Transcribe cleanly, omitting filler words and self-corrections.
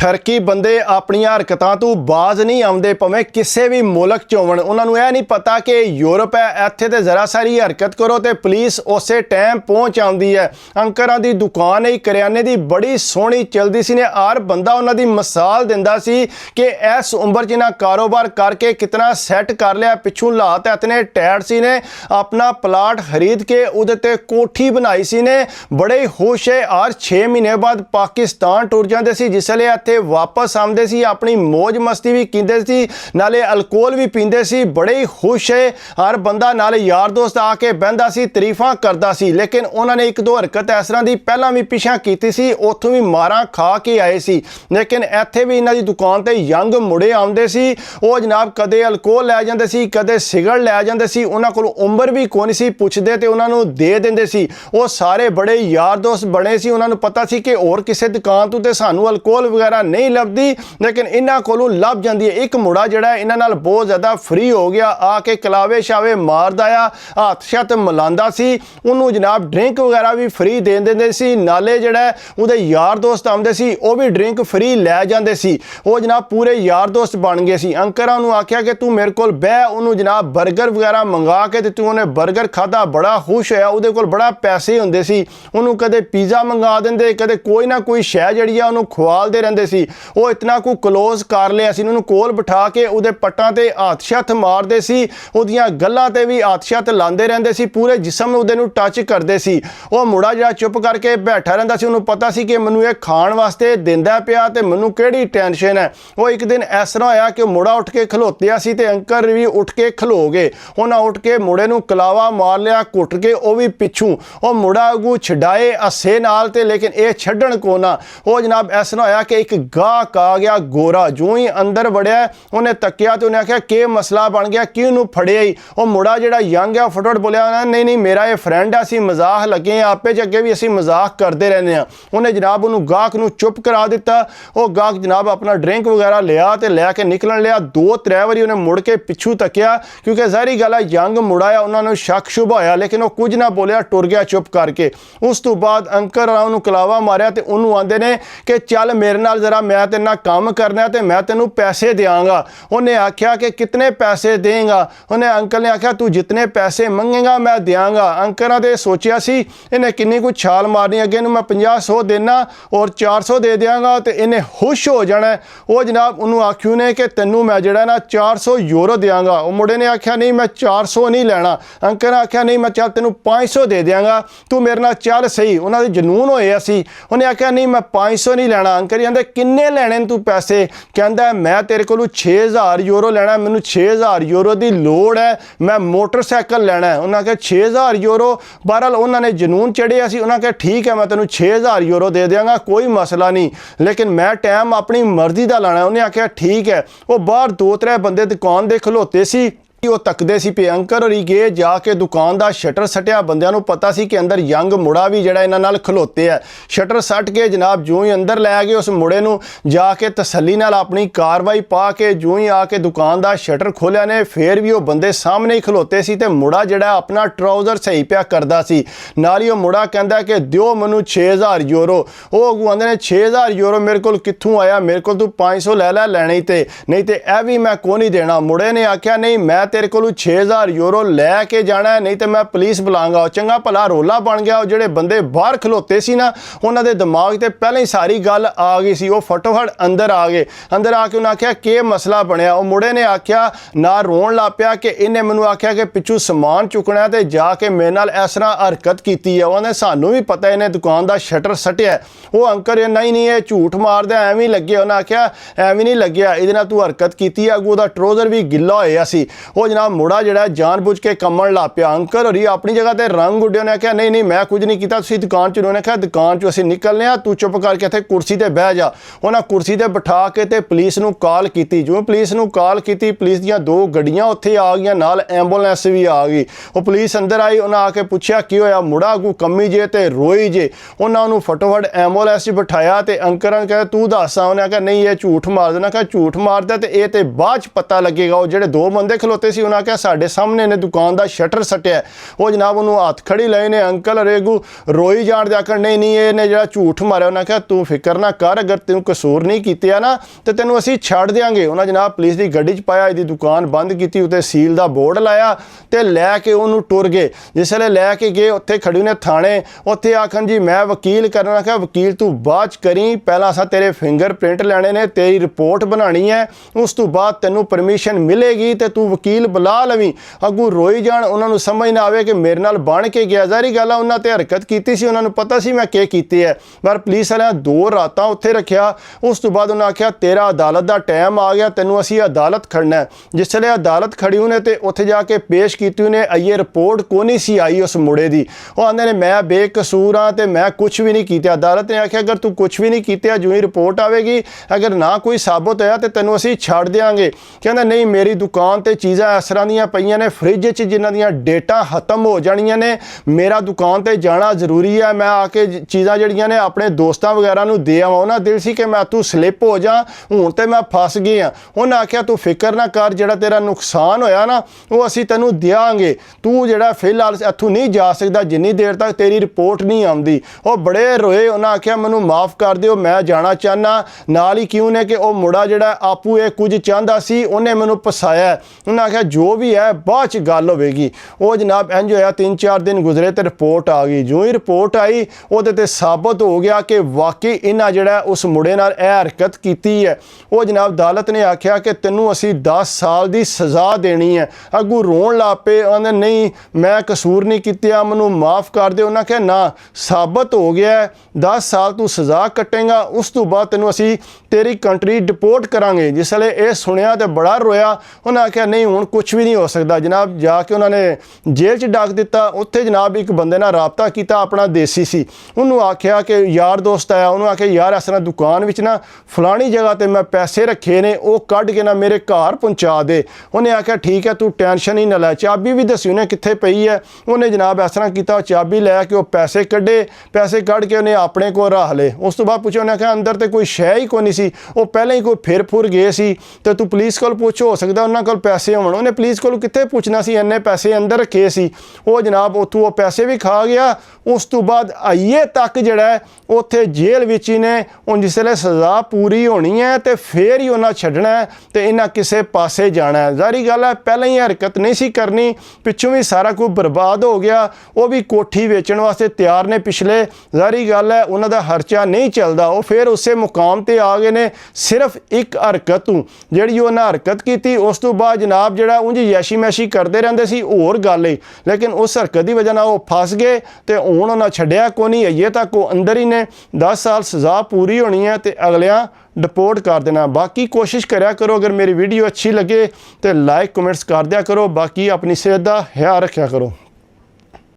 ठरकी बंदे अपन हरकतों तो बाज नहीं आते भावें किसी भी मुल्क च होवन। उन्होंने यह नहीं पता कि यूरोप है, इत्थे तो जरा सारी हरकत करो तो पुलिस उस टाइम पहुँच आती है। अंकरां दी दुकान ही करियाने की बड़ी सोहनी चलती सी ने हर बंदा उन्होंने मिसाल दिंदा सी कि इस उम्र च इन्हां कारोबार करके कितना सैट कर लिया। पिछू हालात इतने टैट सी ने अपना प्लाट खरीद के उहदे ते कोठी बनाई सी ने। बड़े खुश है, हर 6 महीने बाद पाकिस्तान टुर जाते सी, जिसले इत्थे वापस आते सी, अपनी मौज मस्ती भी कींदे सी, नाले अल्कोहल भी पींदे सी। बड़े ही खुश है, हर बंदा नाले यार दोस्त आके बहंदा सी, तरीफां करदा सी। लेकिन उन्होंने एक दो हरकत इस तरह की पहला भी पिछा की सी, उत्थों भी मारा खा के आए सी। लेकिन इत्थे भी इन्हां दी दुकान ते यंग मुंडे आउंदे सी, वो जनाब कदे अल्कोहल लै जांदे सी, कदे सिगरट लै जांदे सी। उन्हां कोल उम्र भी कोई नहीं सी, पुछदे ते उन्हां नूं दे दिंदे सी। वो सारे बड़े यार दोस्त बने सी। उन्हां नूं पता सी कि होर किसी दुकान तो ते सानूं अल्कोहल वगैरह नहीं लभदी, लेकिन इन्हां कोलों लभ जांदी है। एक मुंडा जिहड़ा इन्हां नाल बहुत ज़्यादा फ्री हो गया, आके कलावे शावे मारदा आ, हत्थ शत्त मिलांदा सी। उन्होंने जनाब ड्रिंक वगैरह भी फ्री दे दिंदे सी, नाले जिहड़ा उहदे यार दोस्त आउंदे सी वो भी ड्रिंक फ्री लै जांदे सी। वो जनाब पूरे यार दोस्त बन गए सी। अंकरां नूं आख्या कि तू मेरे कोल बह, उन्होंने जनाब बर्गर वगैरह मंगा के दित्ती। उन्हें बर्गर खादा, बड़ा खुश होया। उहदे कोल बड़ा पैसे हुंदे सी, उन्होंने कदे पिज़्ज़ा मंगा दिंदे, कदे कोई ना कोई शै जिहड़ी आ उन्होंने खुआलदे रहिंदे सी। वो इतना को क्लोज कर लिया सी, उन्होंने कोल बिठा के उहदे पट्टां ते हत्थ शत्त मारदे सी, उहदियां गल्लां ते भी हत्थ शत्त लांदे रहिंदे सी, पूरे जिस्म उहदे नूं टच करदे सी। वो मुंडा जिहड़ा चुप करके बैठा रहिंदा सी, उन्होंने पता सी कि मैनूं ये खाण वास्ते दिंदा पिया ते मैनूं किहड़ी टेंशन है। वो एक दिन इस तरह होया कि मुंडा उठ के खलोतिया सी ते अंकल भी उठ के खलो गए। उन्हें उठ के मुंडे नूं कलावा मार लिया, घुट के वो भी पिछू। वो मुंडा अगू छडाए हस्से नाल ते, लेकिन ये छड्डण को ना। वो जनाब इस तरह होया कि एक गाहक आ गया गोरा, जो ही अंदर वड़िया उन्हें तकिया तो उन्हें आख्या कि मसला बन गया, कि उन्होंने फड़िया ही। वो मुंडा जिहड़ा यंग है फटोफट बोलिया, नहीं नहीं मेरा ये फ्रेंड है, असीं मजाक लगे हैं, आपे अगे भी असीं मजाक करते रहने हैं। उन्हें जनाब उन्होंने गाहक नूं चुप करा दिता। वो गाहक जनाब अपना ड्रिंक वगैरह लिया तो लैके निकलन लिया। 2-3 बारी उन्हें मुड़ के पिछू तकिया, क्योंकि ज़ाहिर गल है यंग मुंडा है, उन्होंने शक शुभ होया, लेकिन वो कुछ ना बोलिया, टुर गया चुप करके। उस तो बाद अंकल उन्होंने कलावा मारिया तो उन्होंने आंदे ने कि चल मेरे नाल जरा, मैं तेरे नाल काम करना तो मैं तेनों पैसे देंगा। उन्हें आख्या कि कितने पैसे देंगा। उन्हें अंकल ने आख्या तू जितने पैसे मंगेगा मैं देंगा। अंकल ने सोचा सी इन्हें किन्नी कुछ छाल मारनी, अगे मैं 50-100 देना और 400 दे देंगा तो इन्हें खुश हो जाना। वो जनाब उन्होंने आख्यू ने कि तेनों मैं जड़ा ना 400 यूरो देंगा। वो मुंडे ने आख्या नहीं मैं 400 नहीं लेना। अंकल ने आख्या नहीं मैं चल तेनों 500 दे देंगा, तू मेरे नाल चल सही। उन्होंने जनून होया सी। उन्हें आख्या नहीं मैं 500 नहीं लेना। अंकल कहते किन्ने लेने तू पैसे? कहता मैं तेरे को 6000 यूरो लेना, मैनू 6000 यूरो की लोड़ है, मैं मोटरसाइकिल लेना है। उन्होंने कहा 6000 यूरो। बहरहाल उन्होंने जनून चढ़िया सी। उन्होंने कहा ठीक है मैं तेनों 6000 यूरो दे देंगा, कोई मसला नहीं, लेकिन मैं टाइम अपनी मर्जी का लाना। उन्हें आख्या ठीक है। वो बाहर 2-3 बंदे दुकान दे खलोते सी, वो तकदे सी पे। अंकल होरी गए जाके दुकान का शटर सटिया। बंदियां नूं पता सी कि अंदर यंग मुड़ा भी जिहड़ा इन्हां नाल खलोते है। शटर सट के जनाब जो ही अंदर लै गए, उस मुड़े नूं जाके तसल्ली नाल अपनी कार्रवाई पा के जो ही आके दुकान का शटर खोलिया ने, फिर भी वो बंदे सामने ही खलोते सी। ते मुड़ा जिहड़ा अपना ट्राउज़र सही पिया करदा सी। नाल ही वो मुड़ा कहंदा कि दिओ मैनूं 6000 यूरो। वो अगू आंदे ने 6000 यूरो मेरे कोल कित्थों आया, मेरे कोल तू 500 लै लै लैणे ते, नहीं तो यह भी मैं को नहीं देना। मुड़े ने आख्या नहीं मैं तेरे को 6000 यूरो लैके जाना है, नहीं तो मैं पुलिस बुलाऊंगा। चंगा भला रोला बन गया। जोड़े बंदे बाहर खलोते सी ना, उन्होंने दिमाग से पहले ही सारी गल आ गई सी। वो फटोफट अंदर आ गए। अंदर आके उन्हें आख्या कि मसला बनया। वो मुड़े ने आख्या ना रोन ला पिया कि इन्हें मैनू आख्या कि पिछू समान चुकना तो जाके मेरे नाल इस तरह हरकत की है। उन्हें सानू भी पता इन्हें दुकान का शटर सटिया। वो अंकल नहीं नहीं ये झूठ मारदा, एवं ही लगे। उन्हें आख्या एवं नहीं लग्या, ये तू हरकत की है। अगू का ट्राउज़र भी गिला होया सी। वो जनाब मुड़ा जिहड़ा जानबूझ के कम्मण ला पिया। अंकल होरी अपनी जगह ते रंग उड्डे। उन्हें आख्या नहीं नहीं मैं कुछ नहीं किया, तुसीं दुकान च। उन्होंने आख्या दुकान चो असीं निकलने आ, तू चुप करके इत्थे कुर्सी ते बह जा। उन्हें कुर्सी ते बिठा के ते पुलिस नूं कॉल की। जो पुलिस नूं कॉल की, पुलिस दीयां 2 गड्डियां उत्थे आ गईयां, नाल एंबूलेंस भी आ गई। वो पुलिस अंदर आई। उन्हें आके पूछया की होया, मुड़ा अगू कम्मी जे ते रोई जे। उन्होंने फटोफट एंबूलेंस बिठाया ते अंकल ने कहा तू दस। उन्हें आख्या नहीं ये झूठ मार देना। कहा झूठ मारदा ते ये ते बाद च पता लगेगा। वो जिहड़े 2 बंदे खलोते ਕਰਦੇ ਸੀ, ਉਹਨਾਂ ਕਿਹਾ ਸਾਡੇ ਸਾਹਮਣੇ ਨੇ ਦੁਕਾਨ ਦਾ ਸ਼ਟਰ ਸੱਟਿਆ। ਉਹ ਜਨਾਬ ਉਹਨੂੰ ਹੱਥ ਖੜੀ ਲਏ ਨੇ, ਅੰਕਲ ਰੇਗੂ ਰੋਈ ਜਾਣ ਦੇ ਆਖਣ ਨਹੀਂ ਇਹਨੇ ਜਿਹੜਾ ਝੂਠ ਮਾਰਿਆ। ਉਹਨਾਂ ਕਿਹਾ ਤੂੰ ਫਿਕਰ ਨਾ ਕਰ, ਅਗਰ ਤੈਨੂੰ ਕਸੂਰ ਨਹੀਂ ਕੀਤੇ ਆ ਨਾ ਤੇ ਤੈਨੂੰ ਅਸੀਂ ਛੱਡ ਦਿਆਂਗੇ। ਉਹਨਾਂ ਜਨਾਬ ਪੁਲਿਸ ਦੀ ਗੱਡੀ 'ਚ ਪਾਇਆ, ਇਹਦੀ ਦੁਕਾਨ ਬੰਦ ਕੀਤੀ, ਉੱਤੇ ਸੀਲ ਦਾ ਬੋਰਡ ਲਾਇਆ ਤੇ ਲੈ ਕੇ ਉਹਨੂੰ ਟੁਰ ਗਏ। ਜਿਸ ਵੇਲੇ ਲੈ ਕੇ ਗਏ ਉੱਥੇ ਖੜੀ ਨੇ ਥਾਣੇ, ਉੱਥੇ ਆਖਣ ਜੀ ਮੈਂ ਵਕੀਲ ਕਰਨਾ। ਕਿਹਾ ਵਕੀਲ ਤੂੰ ਬਾਅਦ 'ਚ ਕਰੀ, ਪਹਿਲਾਂ ਅਸਾਂ ਤੇਰੇ ਫਿੰਗਰਪ੍ਰਿੰਟ ਲੈਣੇ ਨੇ, ਤੇਰੀ ਰਿਪੋਰਟ ਬਣਾਉਣੀ ਹੈ, ਉਸ ਤੋਂ ਬਾਅਦ ਤੈਨੂੰ ਪਰਮਿਸ਼ਨ ਮਿਲੇਗੀ ਤੇ ਤੂੰ ਵਕੀਲ ਬੁਲਾ ਲਵੀਂ। ਅੱਗੂ ਰੋਈ ਜਾਣ, ਉਹਨਾਂ ਨੂੰ ਸਮਝ ਨਾ ਆਵੇ ਕਿ ਮੇਰੇ ਨਾਲ ਬਣ ਕੇ ਗਿਆ। ਜ਼ਾਹਰੀ ਗੱਲ ਆ ਉਹਨਾਂ ਤੇ ਹਰਕਤ ਕੀਤੀ ਸੀ, ਉਹਨਾਂ ਨੂੰ ਪਤਾ ਸੀ ਮੈਂ ਕੀ ਕੀਤੀ ਹੈ, ਪਰ ਪੁਲਿਸ ਵਾਲਿਆਂ 2 ਰਾਤਾਂ ਉੱਥੇ ਰੱਖਿਆ। ਉਸ ਤੋਂ ਬਾਅਦ ਉਹਨਾਂ ਆਖਿਆ ਤੇਰਾ ਅਦਾਲਤ ਦਾ ਟਾਈਮ ਆ ਗਿਆ, ਤੈਨੂੰ ਅਸੀਂ ਅਦਾਲਤ ਖੜਨਾ। ਜਿਸ ਵੇਲੇ ਅਦਾਲਤ ਖੜੀ ਉਹਨੇ ਤੇ ਉੱਥੇ ਜਾ ਕੇ ਪੇਸ਼ ਕੀਤੀ ਉਹਨੇ, ਇਹ ਰਿਪੋਰਟ ਕੋ ਨਹੀਂ ਸੀ ਆਈ ਉਸ ਮੁੰਡੇ ਦੀ। ਉਹ ਆਂਦੇ ਨੇ ਮੈਂ ਬੇਕਸੂਰ ਹਾਂ ਤੇ ਮੈਂ ਕੁਝ ਵੀ ਨਹੀਂ ਕੀਤਾ। ਅਦਾਲਤ ਨੇ ਆਖਿਆ ਅਗਰ ਤੂੰ ਕੁਝ ਵੀ ਨਹੀਂ ਕੀਤਾ, ਜੋ ਹੀ ਰਿਪੋਰਟ ਆਵੇਗੀ, ਅਗਰ ਨਾ ਕੋਈ ਸਾਬਤ ਹੋਇਆ ਤੇ ਤੈਨੂੰ ਅਸੀਂ ਛੱਡ ਦਿਆਂਗੇ। ਕਹਿੰਦਾ ਨਹੀਂ, ਮੇਰੀ ਦੁਕਾਨ ਤੇ ਚੀਜ਼ਾਂ ਇਸ ਤਰ੍ਹਾਂ ਦੀਆਂ ਪਈਆਂ ਨੇ ਫ੍ਰਿਜ 'ਚ ਜਿਨ੍ਹਾਂ ਦੀਆਂ ਡੇਟਾ ਖਤਮ ਹੋ ਜਾਣੀਆਂ ਨੇ, ਮੇਰਾ ਦੁਕਾਨ ਤੇ ਜਾਣਾ ਜ਼ਰੂਰੀ ਹੈ। ਮੈਂ ਆ ਕੇ ਚੀਜ਼ਾਂ ਜਿਹੜੀਆਂ ਨੇ ਆਪਣੇ ਦੋਸਤਾਂ ਵਗੈਰਾ ਨੂੰ ਦੇ ਆਵਾਂ। ਉਹਨਾਂ ਦਿਲ ਸੀ ਕਿ ਮੈਂ ਤੂੰ ਸਲਿੱਪ ਹੋ ਜਾ, ਹੁਣ ਤੇ ਮੈਂ ਫਸ ਗਈ ਹਾਂ। ਉਹਨਾਂ ਆਖਿਆ ਤੂੰ ਫਿਕਰ ਨਾ ਕਰ, ਜਿਹੜਾ ਤੇਰਾ ਨੁਕਸਾਨ ਹੋਇਆ ਨਾ ਉਹ ਅਸੀਂ ਤੈਨੂੰ ਦਿਆਂਗੇ, ਤੂੰ ਜਿਹੜਾ ਫਿਲਹਾਲ ਇੱਥੋਂ ਨਹੀਂ ਜਾ ਸਕਦਾ ਜਿੰਨੀ ਦੇਰ ਤੱਕ ਤੇਰੀ ਰਿਪੋਰਟ ਨਹੀਂ ਆਉਂਦੀ। ਉਹ ਬੜੇ ਰੋਏ, ਉਹਨਾਂ ਆਖਿਆ ਮੈਨੂੰ ਮਾਫ ਕਰ ਦਿਓ, ਮੈਂ ਜਾਣਾ ਚਾਹੁੰਦਾ। ਨਾਲ ਹੀ ਕਿਉਂ ਨੇ ਕਿ ਉਹ ਮੁੰਡਾ ਜਿਹੜਾ ਆਪੂ ਇਹ ਕੁਝ ਚਾਹੁੰਦਾ ਸੀ, ਉਹਨੇ ਮੈਨੂੰ ਫਸਾਇਆ। ਉਹਨਾਂ ਆਖਿਆ ਜੋ ਵੀ ਹੈ ਬਾਅਦ 'ਚ ਗੱਲ ਹੋਵੇਗੀ। ਉਹ ਜਨਾਬ ਇੰਝ ਹੋਇਆ 3-4 ਦਿਨ ਗੁਜ਼ਰੇ ਤੇ ਰਿਪੋਰਟ ਆ ਗਈ। ਜੋ ਹੀ ਰਿਪੋਰਟ ਆਈ ਉਹਦੇ ਤੇ ਸਾਬਤ ਹੋ ਗਿਆ ਕਿ ਵਾਕਈ ਇਹਨਾਂ ਜਿਹੜਾ ਉਸ ਮੁੰਡੇ ਨਾਲ ਇਹ ਹਰਕਤ ਕੀਤੀ ਹੈ। ਉਹ ਜਨਾਬ ਅਦਾਲਤ ਨੇ ਆਖਿਆ ਕਿ ਤੈਨੂੰ ਅਸੀਂ 10 ਸਾਲ ਦੀ ਸਜ਼ਾ ਦੇਣੀ ਹੈ। ਅੱਗੂ ਰੋਣ ਲੱਗ ਪਏ, ਉਹਨੇ ਨਹੀਂ ਮੈਂ ਕਸੂਰ ਨਹੀਂ ਕੀਤਾ, ਮੈਨੂੰ ਮਾਫ ਕਰ ਦਿਓ। ਉਹਨਾਂ ਕਿਹਾ ਨਾ, ਸਾਬਤ ਹੋ ਗਿਆ 10 ਸਾਲ ਤੂੰ ਸਜ਼ਾ ਕੱਟੇਗਾ, ਉਸ ਤੋਂ ਬਾਅਦ ਤੈਨੂੰ ਅਸੀਂ ਤੇਰੀ ਕੰਟਰੀ ਡਿਪੋਰਟ ਕਰਾਂਗੇ। ਜਿਸ ਵੇਲੇ ਇਹ ਸੁਣਿਆ ਤੇ ਬੜਾ ਰੋਇਆ। ਉਹਨਾਂ ਆਖਿਆ ਨਹੀਂ ਹੁਣ ਕੁਝ ਵੀ ਨਹੀਂ ਹੋ ਸਕਦਾ। ਜਨਾਬ ਜਾ ਕੇ ਉਹਨਾਂ ਨੇ ਜੇਲ੍ਹ 'ਚ ਡਾਕ ਦਿੱਤਾ। ਉੱਥੇ ਜਨਾਬ ਇੱਕ ਬੰਦੇ ਨਾਲ ਰਾਬਤਾ ਕੀਤਾ, ਆਪਣਾ ਦੇਸੀ ਸੀ। ਉਹਨੂੰ ਆਖਿਆ ਕਿ ਯਾਰ ਦੋਸਤ ਆਇਆ, ਉਹਨੂੰ ਆਖਿਆ ਯਾਰ ਇਸ ਤਰ੍ਹਾਂ ਦੁਕਾਨ ਵਿੱਚ ਨਾ ਫਲਾਣੀ ਜਗ੍ਹਾ ਤੇ ਮੈਂ ਪੈਸੇ ਰੱਖੇ ਨੇ, ਉਹ ਕੱਢ ਕੇ ਨਾ ਮੇਰੇ ਘਰ ਪਹੁੰਚਾ ਦੇ। ਉਹਨੇ ਆਖਿਆ ਠੀਕ ਹੈ ਤੂੰ ਟੈਨਸ਼ਨ ਹੀ ਨਾ ਲੈ, ਚਾਬੀ ਵੀ ਦੱਸੀ ਉਹਨੇ ਕਿੱਥੇ ਪਈ ਹੈ। ਉਹਨੇ ਜਨਾਬ ਇਸ ਤਰ੍ਹਾਂ ਕੀਤਾ, ਚਾਬੀ ਲੈ ਕੇ ਉਹ ਪੈਸੇ ਕੱਢੇ, ਪੈਸੇ ਕੱਢ ਕੇ ਉਹਨੇ ਆਪਣੇ ਕੋਲ ਰੱਖ ਲਏ। ਉਸ ਤੋਂ ਬਾਅਦ ਪੁੱਛਿਆ, ਉਹਨੇ ਆਖਿਆ ਅੰਦਰ ਤੇ ਕੋਈ ਸ਼ੈ ਹੀ ਕੋਈ ਨਹੀਂ ਸੀ, ਉਹ ਪਹਿਲਾਂ ਹੀ ਕੋਈ ਫਿਰ ਫੁਰ ਗਏ ਸੀ ਤੇ ਤੂੰ ਪੁਲਿਸ ਕੋਲ ਪੁੱਛ, ਹੋ ਸਕਦਾ ਉਹਨਾਂ ਕੋਲ ਪੈਸੇ ਹੋਣ। ਉਹਨੇ ਪੁਲਿਸ ਕੋਲ ਕਿੱਥੇ ਪੁੱਛਣਾ ਸੀ, ਇੰਨੇ ਪੈਸੇ ਅੰਦਰ ਰੱਖੇ ਸੀ। ਉਹ ਜਨਾਬ ਉੱਥੋਂ ਉਹ ਪੈਸੇ ਵੀ ਖਾ ਗਿਆ। ਉਸ ਤੋਂ ਬਾਅਦ ਆਈਏ ਤੱਕ ਜਿਹੜਾ ਉੱਥੇ ਜੇਲ੍ਹ ਵਿੱਚ ਹੀ ਨੇ। ਹੁਣ ਜਿਸ ਵੇਲੇ ਸਜ਼ਾ ਪੂਰੀ ਹੋਣੀ ਹੈ ਤੇ ਫੇਰ ਹੀ ਉਹਨਾਂ ਛੱਡਣਾ ਹੈ ਤੇ ਇਹਨਾਂ ਕਿਸੇ ਪਾਸੇ ਜਾਣਾ ਹੈ। ਜ਼ਾਹਰੀ ਗੱਲ ਹੈ ਪਹਿਲਾਂ ਹੀ ਹਰਕਤ ਨਹੀਂ ਸੀ ਕਰਨੀ, ਪਿੱਛੋਂ ਵੀ ਸਾਰਾ ਕੁਝ ਬਰਬਾਦ ਹੋ ਗਿਆ। ਉਹ ਵੀ ਕੋਠੀ ਵੇਚਣ ਵਾਸਤੇ ਤਿਆਰ ਨੇ ਪਿਛਲੇ। ਜ਼ਾਹਰੀ ਗੱਲ ਹੈ ਉਹਨਾਂ ਦਾ ਖਰਚਾ ਨਹੀਂ ਚੱਲਦਾ। ਉਹ ਫਿਰ ਉਸੇ ਮੁਕਾਮ ਤੇ ਆ ਗਏ ਨੇ ਸਿਰਫ ਇੱਕ ਹਰਕਤ ਤੋਂ, ਜਿਹੜੀ ਉਹਨਾਂ ਹਰਕਤ ਕੀਤੀ। ਉਸ ਤੋਂ ਬਾਅਦ ਜਨਾਬ ਜਿਹੜਾ ਉਂਝ ਯੈਸ਼ੀ ਮੈਸ਼ੀ ਕਰਦੇ ਰਹਿੰਦੇ ਸੀ ਹੋਰ ਗੱਲ ਹੈ, ਲੇਕਿਨ ਉਸ ਹਰਕਤ ਦੀ ਵਜ੍ਹਾ ਨਾਲ ਉਹ ਫਸ ਗਏ ਤੇ ਹੁਣ ਉਹਨਾਂ ਛੱਡਿਆ ਕੋਈ ਨਹੀਂ। ਅਜੇ ਤੱਕ ਉਹ ਅੰਦਰ ਹੀ ਨੇ। 10 ਸਾਲ ਸਜ਼ਾ ਪੂਰੀ ਹੋਣੀ ਹੈ ਤੇ ਅਗਲਿਆਂ ਡਿਪੋਰਟ ਕਰ ਦੇਣਾ। ਬਾਕੀ ਕੋਸ਼ਿਸ਼ ਕਰਿਆ ਕਰੋ, ਅਗਰ ਮੇਰੀ ਵੀਡੀਓ ਅੱਛੀ ਲੱਗੇ ਤੇ ਲਾਈਕ ਕਮੈਂਟਸ ਕਰ ਦਿਆ ਕਰੋ। ਬਾਕੀ ਆਪਣੀ ਸਿਹਤ ਦਾ ਖਿਆਲ ਰੱਖਿਆ ਕਰੋ।